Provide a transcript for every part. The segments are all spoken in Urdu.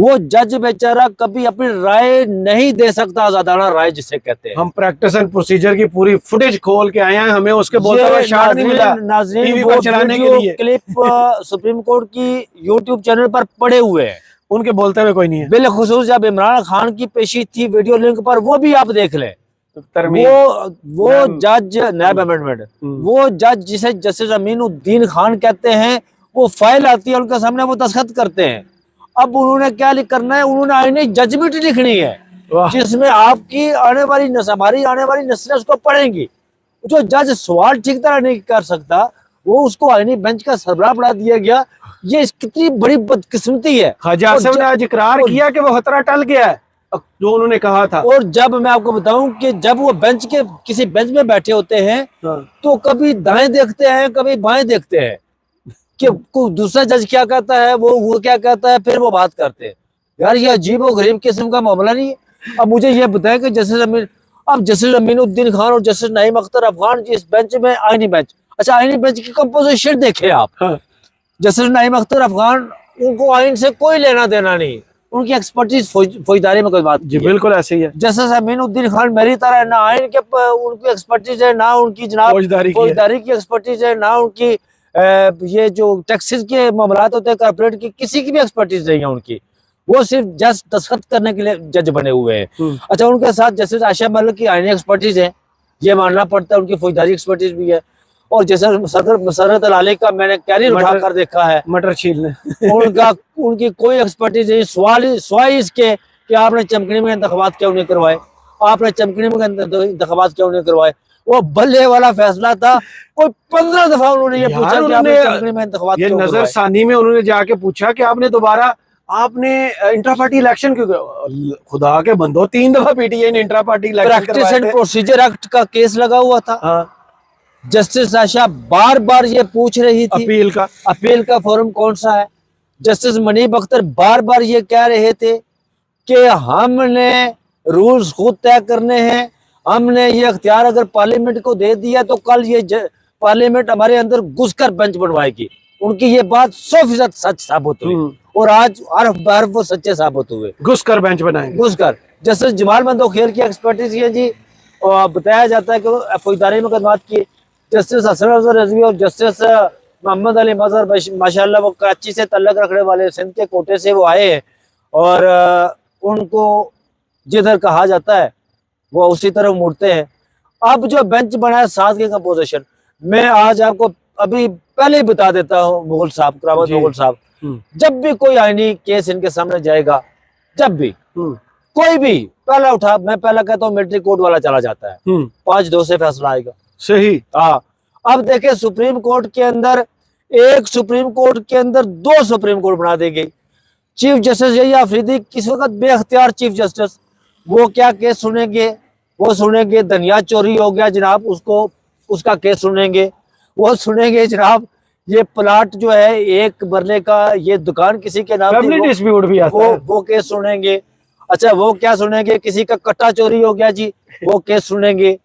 وہ جج بیچارہ کبھی اپنی رائے نہیں دے سکتا، آزادانہ رائے جسے کہتے ہیں. ہم پریکٹس اینڈ پروسیجر کی پوری فوٹیج کھول کے آئے ہیں، ہمیں اس کے بولتا ہوا شارٹ نہیں ملا ناظرین ٹی وی وہ پر چلانے کے ویڈیو لیے، کلپ سپریم کورٹ کی یوٹیوب چینل پر پڑے ہوئے ہیں، ان کے بولتے ہوئے کوئی نہیں ہے. بالخصوص جب عمران خان کی پیشی تھی ویڈیو لنک پر، وہ بھی آپ دیکھ لیں. ترمیم وہ جج نیب امینڈمنٹ، وہ جج جسے جسٹس امین الدین خان کہتے ہیں، وہ فائل آتی ہے ان کے سامنے، وہ دستخط کرتے ہیں. اب انہوں نے کیا کرنا ہے، انہوں نے آئینی ججمنٹ لکھنی ہے جس میں آپ کی آنے والی نسل، ہماری آنے والی نسلیں اس کو پڑھیں گی. جو جج سوال ٹھیک طرح نہیں کر سکتا، وہ اس کو آئینی بینچ کا سربراہ بنا دیا گیا. یہ کتنی بڑی بدقسمتی ہے. خواجہ آصف نے آج اقرار کیا کہ وہ خطرہ ٹل گیا ہے جو انہوں نے کہا تھا. اور جب میں آپ کو بتاؤں کہ جب وہ بینچ کے کسی بینچ میں بیٹھے ہوتے ہیں تو کبھی دائیں دیکھتے ہیں کبھی بائیں دیکھتے ہیں کہ دوسرا جج کیا کہتا ہے، وہ کیا کہتا ہے، پھر وہ بات کرتے ہیں. یار یہ عجیب و غریب قسم کا معاملہ نہیں ہے. اب مجھے یہ بتائیں کہ جسٹس امین الدین خان اور جسٹس نعیم اختر افغان جی اس بینچ میں آئینی بینچ، اچھا آئینی بینچ کی کمپوزیشن دیکھیں آپ. جسٹس نعیم اختر افغان، ان کو آئین سے کوئی لینا دینا نہیں، ان کی ایکسپرٹیز فوجداری میں کوئی بات جی بالکل ایسے ہی ہے. جسٹس امین الدین خان میری طرح نہ آئین کے ان کی ایکسپرٹیز ہے، نہ ان کی جناب فوجداری کی ایکسپرٹیز ہے، نہ ان کی یہ جو ٹیکسز کے معاملات ہوتے ہیں کارپوریٹ کی، کسی کی بھی ایکسپرٹیز نہیں ہے ان کی. وہ صرف جسٹ دستخط کرنے کے لیے جج بنے ہوئے ہیں. اچھا ان کے ساتھ جسٹس عائشہ ملک کی آئینی ایکسپرٹیز ہے، یہ ماننا پڑتا ہے، ان کی فوجداری ایکسپرٹیز بھی ہے. اور جیسے مسرت العلی کا میں نے کیریئر اٹھا کر دیکھا ہے، مٹر چھیلنے ان کی کوئی ایکسپرٹیز نہیں، سوائے اس کے کہ آپ نے چمکنی میں انتخابات کیوں نہیں کروائے، آپ نے چمکنی میں انتخابات کیوں نہیں کروائے. وہ بلے والا فیصلہ تھا، کوئی 15 دفعہ انہوں نے یہ پوچھا کہ آپ نے چمکنی میں انتخابات کیوں یہ نظر کروائے. ثانی میں انہوں نے جا کے پوچھا کہ آپ نے دوبارہ آپ نے انٹرا پارٹی الیکشن کیوں، خدا کے بندو 3 دفعہ پی ٹی آئی نے انٹرا پارٹی الیکشن پریکٹس کروائے اینڈ تھے. پروسیجر ایکٹ کا کیس لگا ہوا تھا. جسٹس عائشہ بار بار یہ پوچھ رہی تھی اپیل کا فورم کون سا ہے. جسٹس منیب اختر بار بار یہ کہہ رہے تھے کہ ہم نے رولز خود طے کرنے ہیں، ہم نے یہ اختیار اگر پارلیمنٹ کو دے دیا تو کل یہ پارلیمنٹ ہمارے اندر گھس کر بینچ بنوائے گی. ان کی یہ بات 100% سچ ثابت ہوئی اور آج حرف بحرف وہ سچے ثابت ہوئے، گھس کر بینچ بنائیں گے. گھس کر. جسٹس جمال بندوخیل کی ایکسپرٹیز یہ جی، اور بتایا جاتا ہے کہ وہ فوجداری مقدمات کی. جسٹس حسن افضل رضوی اور جسٹس محمد علی مظہر ماشاءاللہ وہ کراچی سے تعلق رکھنے والے، سندھ کے کوٹے سے وہ آئے ہیں اور ان کو جدھر کہا جاتا ہے وہ اسی طرح مڑتے ہیں. اب جو بینچ بنا ہے 7 کی کمپوزیشن، میں آج آپ کو ابھی پہلے ہی بتا دیتا ہوں مغل صاحب، کرامت مغل صاحب، جب بھی کوئی آئینی کیس ان کے سامنے جائے گا، جب بھی کوئی بھی پہلا اٹھا، میں پہلا کہتا ہوں ملٹری کوڈ والا چلا جاتا ہے، 5-2 سے فیصلہ آئے گا. صحیح. اب دیکھیں سپریم کورٹ کے اندر، ایک سپریم کورٹ کے اندر 2 سپریم کورٹ بنا دی گئی. چیف جسٹس یحییٰ آفریدی کس وقت بے اختیار چیف جسٹس، وہ کیا کیس سنیں گے، وہ سنیں گے دنیا چوری ہو گیا جناب، اس کا کیس سنیں گے. وہ سنیں گے جناب یہ پلاٹ جو ہے 1 مرلے کا، یہ دکان کسی کے نام بھی وہ کیس سنیں گے. اچھا وہ کیا سنیں گے، کسی کا کٹا چوری ہو گیا جی، وہ کیس سنیں گے.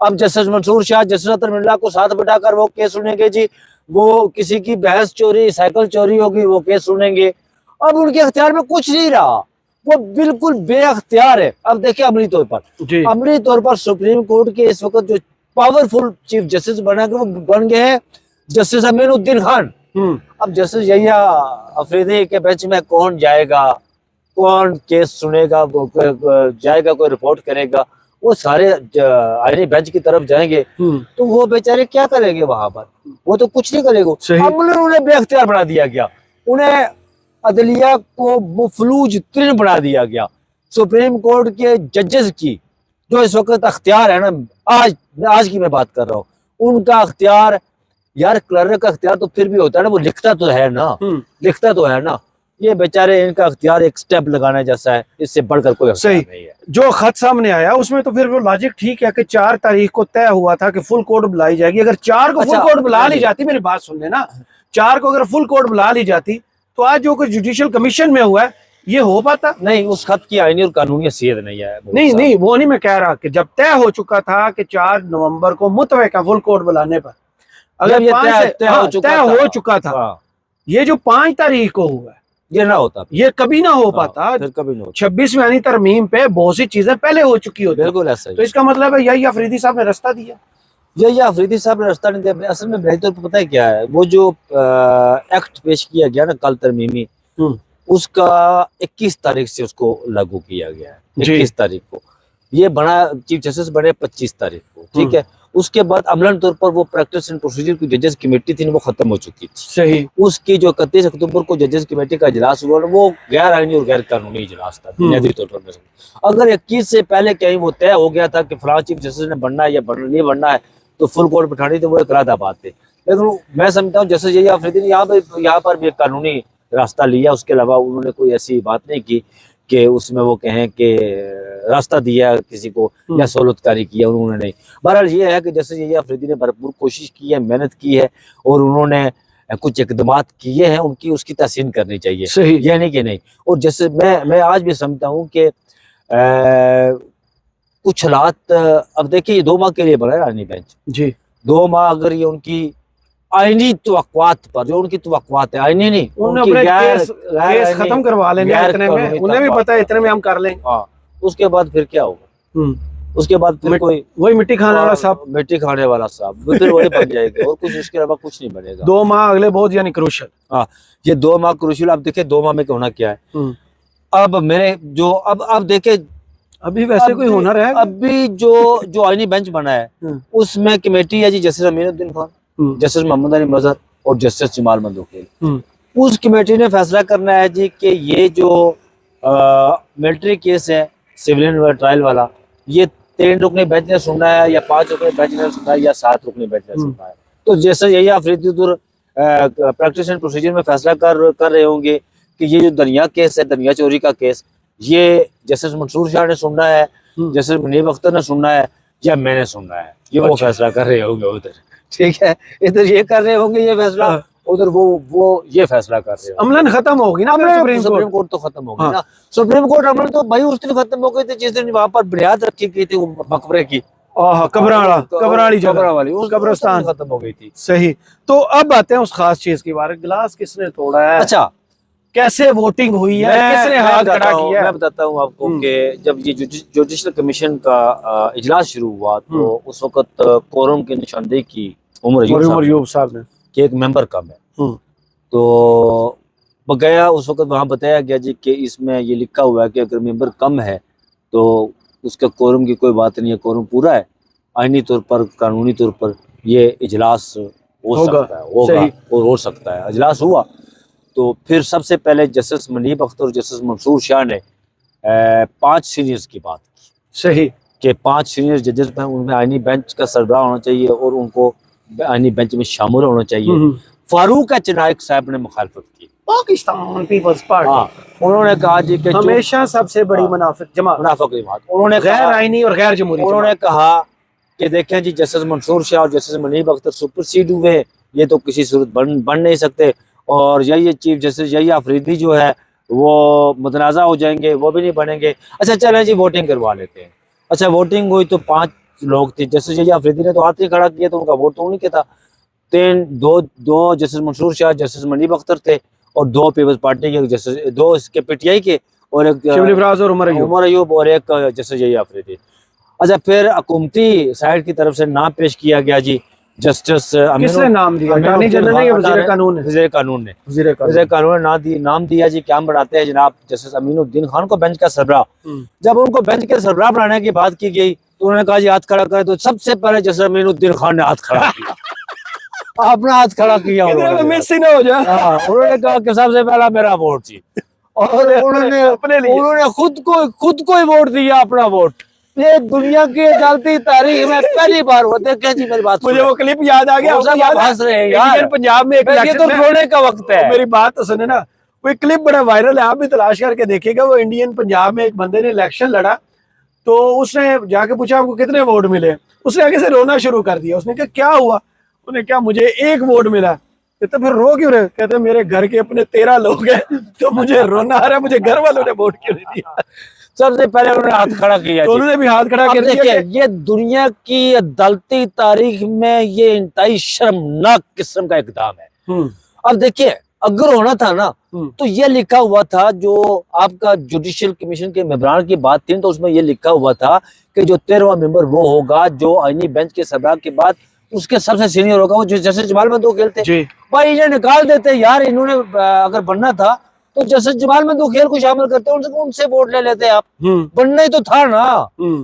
اب جسٹس منصور شاہ، جسٹس اطہر من اللہ کو ساتھ بٹھا کر وہ کیس سنیں گے جی. وہ کسی کی بھینس چوری، سائیکل چوری ہوگی، وہ کیس سنیں گے. اب ان کے اختیار میں کچھ نہیں رہا، وہ بالکل بے اختیار ہے. اب دیکھیں عملی طور پر، عملی طور پر سپریم کورٹ کے اس وقت جو پاورفل چیف جسٹس بنا کے وہ بن گئے ہیں جسٹس امین الدین خان. اب جسٹس یحییٰ آفریدی کے بینچ میں کون جائے گا، کون کیس سنے گا، جائے گا کوئی رپورٹ کرے گا، وہ سارے آئینی بینچ کی طرف جائیں گے تو وہ بیچارے کیا کریں گے وہاں پر، وہ تو کچھ نہیں کرے گا. انہیں بے اختیار بنا دیا گیا، انہیں عدلیہ کو مفلوج ترین بنا دیا گیا. سپریم کورٹ کے ججز کی جو اس وقت اختیار ہے نا، آج کی میں بات کر رہا ہوں، ان کا اختیار، یار کلرک کا اختیار تو پھر بھی ہوتا ہے نا، وہ لکھتا تو ہے نا، یہ بیچارے ان کا اختیار ایک سٹیپ لگانے جیسا ہے، اس سے بڑھ کر کوئی اختیار نہیں ہے. جو خط سامنے آیا اس میں تو پھر وہ لاجک ٹھیک ہے کہ 4 تاریخ کو طے ہوا تھا کہ فل کورٹ بلائی جائے گی. اگر 4 کو فل کورٹ بلا لی جاتی، میری بات سن لینا، 4 کو اگر فل کورٹ بلا لی جاتی تو آج جو کچھ جوڈیشل کمیشن میں ہوا ہے یہ ہو پاتا نہیں. اس خط کی آئینی اور قانونی حیثیت نہیں ہے. نہیں وہ نہیں میں کہہ رہا کہ جب طے ہو چکا تھا کہ 4 نومبر کو متفقہ فل کورٹ بلانے پر، اگر طے ہو چکا تھا، یہ جو 5 تاریخ کو ہوا ہے یہ نہ ہوتا، یہ کبھی نہ ہو پاتا. پھر کبھی نہیں ہوتا. 26ویں یعنی ترمیم پہ بہت سی چیزیں پہلے ہو چکی ہوتی. بالکل ایسا تو ہی. اس کا مطلب ہے یہی آفریدی صاحب نے رستہ دیا. یہ آفریدی صاحب نے رستہ نہیں دیا. اصل میں بہتر پتہ ہے کیا ہے، وہ جو ایکٹ پیش کیا گیا نا کل ترمیمی، اس کا 21 تاریخ سے اس کو لاگو کیا گیا ہے. 21 تاریخ کو یہ بنا، چیف جسٹس بنے 25 تاریخ کو، ٹھیک ہے. اس کے بعد عملاً طور پر وہ پریکٹس اینڈ پروسیجر کی ججز کمیٹی تھی وہ ختم ہو چکی تھی. صحیح. اس کی جو 31 اکتوبر کو ججز کمیٹی کا اجلاس ہوا وہ غیر آئینی اور غیر قانونی اجلاس تھا بنیادی طور پر. اگر 21 سے پہلے کہیں وہ طے ہو گیا تھا کہ فلاں چیف جسٹس نے بننا ہے یا نہیں بننا ہے تو فل کورٹ بٹھانی تو وہ ایک علیحدہ بات تھی. لیکن میں سمجھتا ہوں جسٹس یحییٰ آفریدی نے یہاں پر بھی ایک قانونی راستہ لیا. اس کے علاوہ انہوں نے کوئی ایسی بات نہیں کی کہ اس میں وہ کہیں کہ راستہ دیا کسی کو یا سہولت کاری کیا، انہوں نے نہیں. بہرحال یہ ہے کہ جیسے یحییٰ آفریدی نے بھرپور کوشش کی ہے، محنت کی ہے اور انہوں نے کچھ اقدامات کیے ہیں، اس کی تحسین کرنی چاہیے. صحیح. یہ نہیں کہ نہیں. اور جیسے میں آج بھی سمجھتا ہوں کہ کچھ حالات، اب دیکھیں یہ 2 ماہ کے لیے بنا ہے آئینی بینچ. جی. 2 ماہ اگر یہ ان کی آئینی توقعات پر، جو ان کی توقعات ہے آئینی نہیں، انہوں نے اپنے کیس ختم کروا لینے اتنے میں، انہیں بھی پتہ ہے اتنے میں ہم کر لیں. ہاں. اس کے بعد پھر کیا ہوگا؟ اس کے بعد پھر کوئی وہی مٹی کھانے والا صاحب، مٹی کھانے والا صاحب پھر وہی بن جائے گا اور کچھ اس کے علاوہ کچھ نہیں بنے گا. 2 ماہ اگلے بہت یعنی کروشل. ہاں یہ 2 ماہ کروشل. اب دیکھیں 2 ماہ میں ہونا کیا ہے. اب میرے جو اب دیکھیں ابھی ویسے کوئی ہنر ہے، ابھی جو آئینی بینچ بنا ہے اس میں کمیٹی ہے جی جسٹس امین الدین خان، جسٹس محمد علی مظہر اور جسٹس جمال مندوقیل. اس کمیٹی نے فیصلہ کرنا ہے جی کہ یہ جو ملٹری کیس ہے سیولین ٹرائل والا، یہ 3 رکنی بینچ نے سننا ہے یا 5 رکنی بینچ نے سننا ہے یا 7 رکنی بینچ نے سننا ہے. تو جیسے یحییٰ آفریدی پریکٹس اینڈ پروسیجر میں فیصلہ کر رہے ہوں گے کہ یہ جو دریا کیس ہے، دریا چوری کا کیس، یہ جسٹس منصور شاہ نے سننا ہے، جسٹس منیب اختر نے سننا ہے یا میں نے سننا ہے. یہ وہ فیصلہ کر رہے ہوں گے ادھر، ٹھیک ہے. ادھر یہ کر رہے ہوں گے یہ فیصلہ، ادھر وہ یہ فیصلہ کر رہے ہوں. عملاً ختم ہوگی نا سپریم کورٹ تو ختم ہوگی نا. سپریم کورٹ عملاً تو بھائی اس دن ختم ہو گئی تھی جس دن وہاں پر بنیاد رکھی گئی تھی مقبرے کی، قبراڑی جگہ والی قبرستان ختم ہو گئی تھی. صحیح. تو اب آتے ہیں اس خاص چیز کے بارے. گلاس کس نے توڑا ہے؟ اچھا کیسے ووٹنگ ہوئی ہے؟ کس نے ہاتھ کھڑا کیا ہے؟ میں بتاتا ہوں آپ کو کہ جب یہ جوڈیشل کمیشن کا اجلاس شروع ہوا تو اس وقت کورم کی نشاندہی کی عمر ایوب صاحب نے کہ ایک ممبر کم ہے. تو گیا اس وقت وہاں بتایا گیا جی کہ اس میں یہ لکھا ہوا ہے کہ اگر ممبر کم ہے تو اس کا کورم کی کوئی بات نہیں ہے، کورم پورا ہے. آئینی طور پر، قانونی طور پر یہ اجلاس ہو سکتا ہے، ہوگا اور ہو سکتا ہے. اجلاس ہوا تو پھر سب سے پہلے جسٹس منیب اختر اور جسٹس منصور شاہ نے 5 سینئرز کی بات کی. صحیح. کہ 5 سینئر ججز میں ان میں آئینی بینچ کا سربراہ ہونا چاہیے اور ان کو آئینی بینچ میں شامل ہونا چاہیے. فاروق ایچ نائک صاحب نے مخالفت کی. پاکستان پیپلز پارٹی انہوں نے کہا جی کہ ہمیشہ سب سے بڑی منافق جماعت، انہوں نے غیر آئینی اور غیر جمہوری. انہوں نے کہا کہ دیکھیں جی جسٹس منصور شاہ اور جسٹس منیب اختر سپر سیڈ ہوئے، یہ تو کسی صورت بن نہیں سکتے. اور یہ چیف جسٹس یحییٰ آفریدی جو ہے وہ متنازع ہو جائیں گے، وہ بھی نہیں بنیں گے. اچھا چلیں جی ووٹنگ کروا لیتے ہیں. اچھا ووٹنگ ہوئی تو 5 لوگ تھے. جسٹس یحییٰ آفریدی نے تو ہاتھ ہی کھڑا کیا تو ان کا ووٹ تو نہیں کیا تھا. 2 جسٹس منصور شاہ، جسٹس منیب اختر تھے اور 2 پیپلز پارٹی کے جسٹس، 2 اس کے پی ٹی آئی کے اور ایک شبلی فراز اور عمر ایوب اور ایک جسٹس یحییٰ آفریدی. اچھا پھر حکومتی سائڈ کی طرف سے نام پیش کیا گیا جی جسٹس کس نے نام دیا؟ اٹارنی جنرل نے یا وزیر قانون نے؟ وزیر قانون نے نام دیا جی کہ ہم بڑھاتے ہیں جناب جسٹس امین الدین خان کو بینچ کا سربراہ. جب ان کو بینچ کے سربراہ بنانے کی بات کی گئی تو انہوں نے کہا جی ہاتھ کھڑا کرے. تو سب سے پہلے جسٹس امین الدین خان نے ہاتھ کھڑا کیا، اپنا ہاتھ کھڑا کیا. انہوں نے کہا کہ سب سے پہلا میرا ووٹ جی، اور انہوں نے خود کو ہی ووٹ دیا، اپنا ووٹ. یہ دنیا کی عدالتی تاریخ میں پہلی بار ہوتے ہیں. جی میری بات مجھے وہ کلپ یاد آ گیا. ہنس رہے ہیں یار، پنجاب میں یہ تو رونے کا وقت ہے. میری بات تو سنے نا، وہ کلپ بڑا وائرل ہے، آپ بھی تلاش کر کے دیکھیے گا. وہ انڈین پنجاب میں ایک بندے نے الیکشن لڑا تو اس نے جا کے پوچھا آپ کو کتنے ووٹ ملے. اس نے آگے سے رونا شروع کر دیا. اس نے کہا کیا ہوا؟ انہیں کیا مجھے 1 ووٹ ملا. کہتے پھر رو کیوں رہے؟ کہتے میرے گھر کے اپنے 13 لوگ ہیں تو مجھے رونا آ رہا ہے، مجھے گھر والوں نے ووٹ کیوں نہیں دیا. سب سے پہلے انہوں نے ہاتھ کھڑا کیا. انہوں نے بھی ہاتھ کھڑا کر دیا. یہ دنیا کی عدالتی تاریخ میں یہ انتہائی شرمناک قسم کا اقدام ہے. اب دیکھیے اگر ہونا تھا نا تو یہ لکھا ہوا تھا، جو آپ کا جوڈیشل کمیشن کے ممبران کی بات تھی تو اس میں یہ لکھا ہوا تھا کہ جو 13واں ممبر وہ ہوگا جو آئینی بینچ کے سربراہ کے بعد اس کے سب سے سینئر ہوگا، وہ جو جسٹس جمال مندوخیل تھے۔ بھائی انہیں نکال دیتے یار، انہوں نے اگر بننا تھا تو جسٹس جمال مندوخیل کو شامل کرتے، ان سے ووٹ لے لیتے آپ، بننا ہی تو تھا نا۔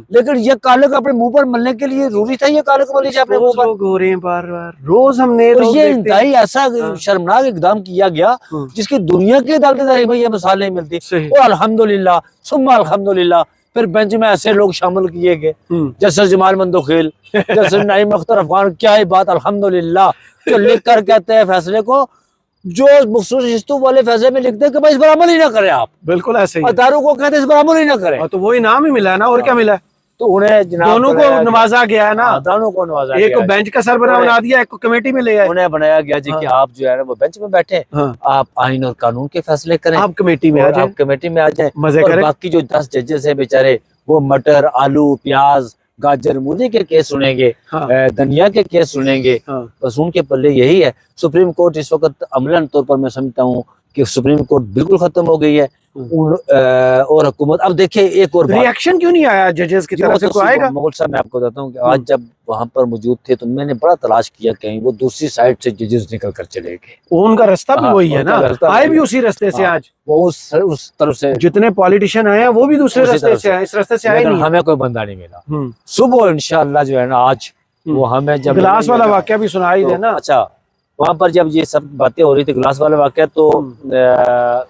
لیکن یہ کالک اپنے منہ پر ملنے کے لیے ضروری تھا یہ کالک ملی جائے اپنے منہ پر؟ ہو رہے ہیں بار بار، روز ہم نے یہ انتہائی ایسا شرمناک اقدام کیا گیا جس کی دنیا کی عدالتیں میں یہ مثال نہیں ملتی۔ اور الحمدللہ ثم الحمدللہ پھر بینچ میں ایسے لوگ شامل کیے گئے، جسٹس جمال مندوخیل، جسٹس نعیم اختر افغان، کیا ہی بات الحمدللہ، جو لکھ کر کہتے ہیں فیصلے کو، جو مخصوص نشستوں والے فیصلے میں لکھتے ہیں کہ بھائی اس پر عمل ہی نہ کریں آپ، بالکل ایسے ہی اداروں کو کہتے ہیں اس پر عمل ہی نہ کریں، تو وہ انعام ہی ملا ہے نا، اور کیا ملا ہے؟ تو انہیں جناب دونوں کو نوازا گیا ہے نا، دونوں کو نوازا ایک گیا کو بینچ کا سربراہ بنا دیا، ایک کو کمیٹی میں لے آئے، انہیں بنایا گیا جی کہ آپ جو ہے نا وہ بینچ میں بیٹھے، آپ آئین اور قانون کے فیصلے کریں، آپ کمیٹی میں آ جائیں، آپ کمیٹی میں آ جائیں، مزے اور کریں۔ باقی جو 10 ججز ہیں بیچارے وہ مٹر، آلو، پیاز، گاجر، مولی کے کیس سنیں گے، دھنیا کے کیس سنیں گے، بس ان کے پلے یہی ہے۔ سپریم کورٹ اس وقت عملاً طور پر میں سمجھتا ہوں کہ سپریم کورٹ بالکل ختم ہو گئی ہے، اور حکومت اب دیکھیں ایک اور ری ایکشن کیوں نہیں آیا ججز کی طرف سے؟ کوئی آئے گا؟ مغل صاحب میں آپ کو بتاتا ہوں کہ آج جب وہاں پر موجود تھے تو میں نے بڑا تلاش کیا کہیں وہ دوسری سائڈ سے ججز نکل کر چلے گئے، ان کا رستہ بھی وہی ہے نا، آئے بھی اسی رستے سے، آج وہ اس طرف سے جتنے پالیٹیشین آئے ہیں وہ بھی دوسرے رستے سے آئے، اس رستے سے آئے نہیں، ہمیں کوئی بندہ نہیں ملا۔ صبح انشاءاللہ جو ہے نا آج وہ ہمیں جب گلاس والا واقعہ بھی سنائی دے نا، اچھا وہاں پر جب یہ سب باتیں ہو رہی تھی گلاس والا واقعہ، تو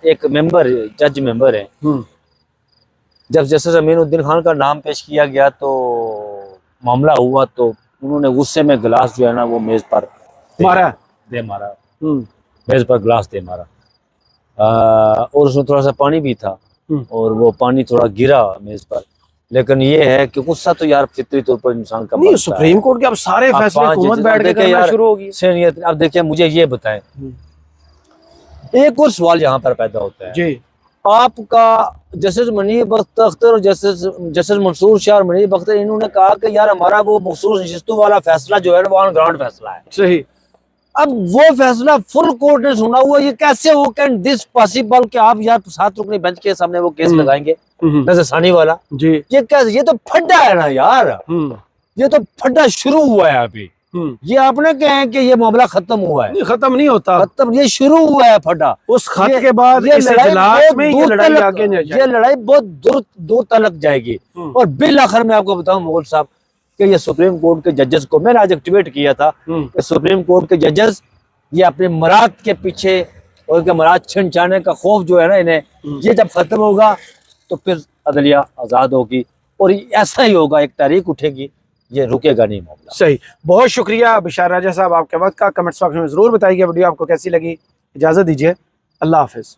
ایک ممبر، جج ممبر ہے، جب جسٹس امین الدین خان کا نام پیش کیا گیا تو معاملہ ہوا تو انہوں نے غصے میں گلاس جو ہے نا وہ میز پر مارا، میز پر گلاس دے مارا، اور اس میں تھوڑا سا پانی بھی تھا اور وہ پانی تھوڑا گرا میز پر، لیکن یہ ہے کہ غصہ تو یار فطری طور پر انسان کا نہیں، سپریم کورٹ کے اب سارے فیصلے حکومت بیٹھ کے کرنا شروع ہوگی، سینئر۔ اب دیکھیں مجھے یہ بتائیں، ایک اور سوال یہاں پر پیدا ہوتا ہے جی، آپ کا جسٹس منیب اختر اور جسٹس منصور شاہ اور منیب اختر، انہوں نے کہا کہ یار ہمارا وہ مخصوص نشستوں والا فیصلہ جو ہے وہ آن گراؤنڈ فیصلہ ہے، صحیح، اب وہ فیصلہ فل کورٹ نے سنا ہوا، یہ کیسے ہو کین دس پاسبل کہ آپ یار 7 رکنی بینچ کے سامنے وہ کیس لگائیں گے نظر ثانی والا؟ جی، یہ کیسے؟ یہ تو پھڈا ہے نا یار، یہ تو پھڈا شروع ہوا ہے ابھی، یہ آپ نے کہیں کہ یہ معاملہ ختم ہوا ہے، ختم نہیں ہوتا، ختم، یہ شروع ہوا ہے پھڈا، اس خط کے بعد اس اجلاس میں یہ لڑائی آگے نہیں جائے، یہ لڑائی بہت دور تلک جائے گی۔ اور بالآخر میں آپ کو بتاؤں مغل صاحب کہ یہ سپریم کورٹ کے ججز کو میں نے آج ایکٹیویٹ کیا تھا کہ سپریم کورٹ کے ججز یہ اپنے مراد کے پیچھے اور ان کے مراد چھن چھانے کا خوف جو ہے نا انہیں، یہ جب ختم ہوگا تو پھر عدلیہ آزاد ہوگی اور ایسا ہی ہوگا، ایک تحریک اٹھے گی، یہ رکے گا نہیں معاملہ۔ صحیح، بہت شکریہ بشار راجہ صاحب آپ کے وقت کا، کمنٹس باکس میں ضرور بتائیے گا ویڈیو آپ کو کیسی لگی، اجازت دیجیے، اللہ حافظ۔